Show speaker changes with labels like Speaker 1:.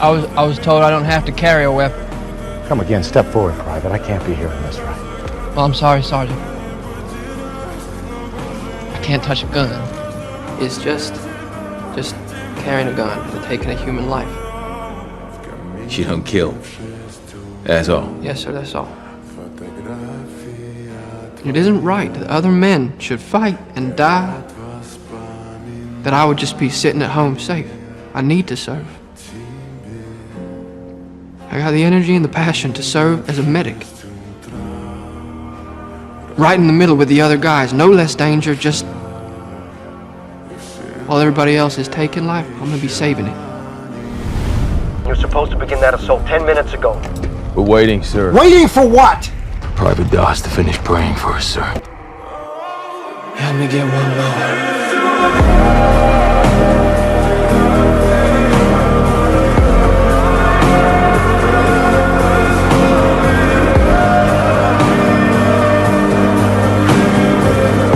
Speaker 1: I was told I don't have to carry a weapon.
Speaker 2: Come again. Step forward, Private. I can't be hearing this right.
Speaker 1: Well, I'm sorry, Sergeant. I can't touch a gun. It's just carrying a gun and taking a human life.
Speaker 3: You don't kill. That's all.
Speaker 1: Yes, sir, that's all. It isn't right that other men should fight and die, that I would just be sitting at home safe. I need to serve. I got the energy and the passion to serve as a medic. Right in the middle with the other guys, no less danger, just while everybody else is taking life, I'm gonna be saving it.
Speaker 4: You're supposed to begin that assault 10 minutes ago.
Speaker 3: We're waiting, sir.
Speaker 2: Waiting for what?
Speaker 3: Private Doss to finish praying for us, sir.
Speaker 1: Help me get one more.